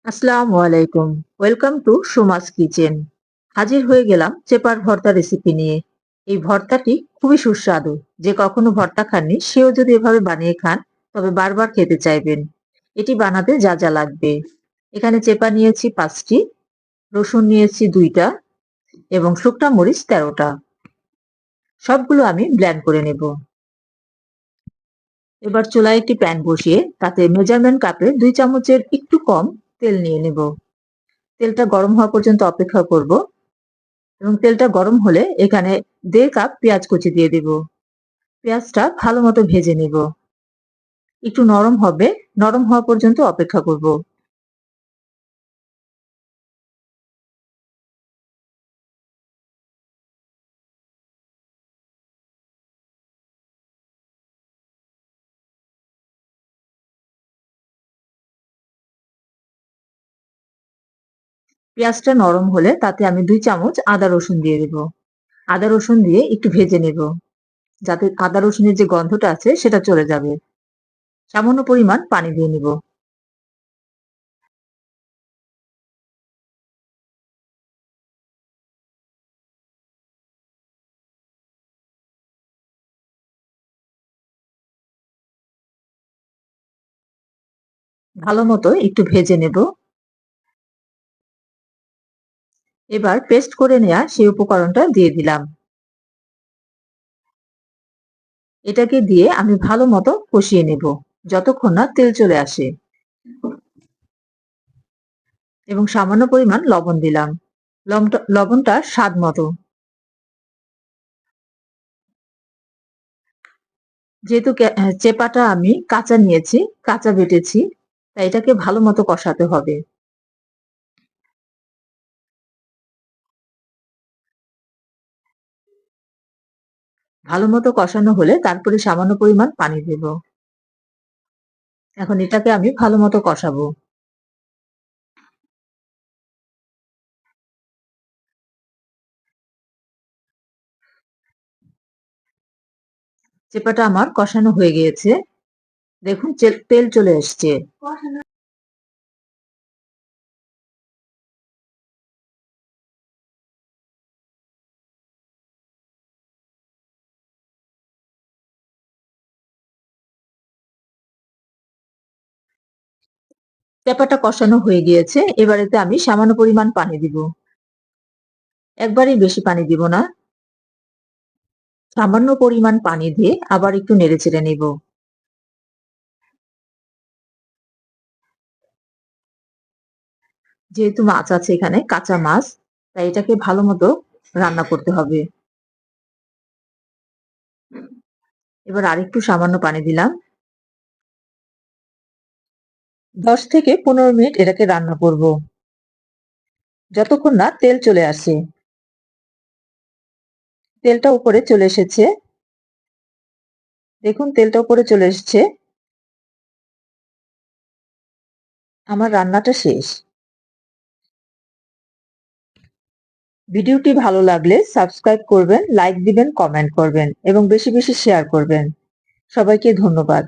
আসসালামু আলাইকুম। Welcome to Suma's kitchen. হাজির হয়ে গেলাম চেপার ভর্তা রেসিপি নিয়ে। এই ভর্তাটি খুবই সুস্বাদু। যে কখনো ভর্তা খাননি সেও যদি এভাবে বানিয়ে খান তবে বারবার খেতে চাইবেন। এটি বানাতে যা যা লাগবে: এখানে চেপা নিয়েছি 5টি, রসুন নিয়েছি 2টা এবং শুকনা মরিচ 13টা। সবগুলো আমি ব্লেন্ড করে নেব। এবার চুলায় একটি প্যান বসিয়ে তাতে মেজারমেন্ট কাপে 2 চামচের একটু কম তেল নিয়ে নেব। তেলটা গরম হওয়া পর্যন্ত অপেক্ষা করব এবং তেলটা গরম হলে এখানে 1.5 কাপ পেঁয়াজ কুচি দিয়ে দেব। পেঁয়াজটা ভালো মতো ভেজে নেব। একটু নরম হবে, নরম হওয়া পর্যন্ত অপেক্ষা করব। পেঁয়াজটা নরম হলে তাতে আমি 2 চামচ আদা রসুন দিয়ে দেব। আদা রসুন দিয়ে একটু ভেজে নেব, যাতে আদা রসুনের যে গন্ধটা আছে সেটা চলে যাবে। সামান্য পরিমাণ পানি দিয়ে নেব। ভালো মতো একটু ভেজে নেব। এবার পেস্ট করে নেওয়া সেই উপকরণটা দিয়ে দিলাম। এটাকে দিয়ে আমি ভালো মতো কষিয়ে নেব যতক্ষণ না তেল চলে আসে, এবং সামান্য পরিমাণ লবণ দিলাম। লবণটা স্বাদ মতো। যেহেতু চেপাটা আমি কাঁচা নিয়েছি, কাঁচা বেটেছি, তাই এটাকে ভালো মতো কষাতে হবে। ভালো মতো কষানো হলে তারপরে সামান্য পরিমাণ পানি দেব। এখন এটাকে আমি ভালো মতো কষাবো। চেপাটা আমার কষানো হয়ে গিয়েছে। দেখুন তেল চলে এসছে। চেপাটা কষানো হয়ে গিয়েছে। এবারেতে আমি সামান্য পরিমাণ পানি দিব। একবারেই বেশি পানি দিব না। সামান্য পরিমাণ পানি দিয়ে আবার একটু নেড়েচেড়ে নেব। যেহেতু মাছ আছে এখানে, কাঁচা মাছ, তাই এটাকে ভালো মতো রান্না করতে হবে। এবার আরেকটু সামান্য পানি দিলাম। 10 থেকে 15 মিনিট এটাকে রান্না করব, যতক্ষণ না তেল চলে আসে। তেলটা উপরে চলে এসেছে। দেখুন তেলটা উপরে চলে এসেছে। আমার রান্নাটা শেষ। ভিডিওটি ভালো লাগলে সাবস্ক্রাইব করবেন, লাইক দিবেন, কমেন্ট করবেন এবং বেশি বেশি শেয়ার করবেন। সবাইকে ধন্যবাদ।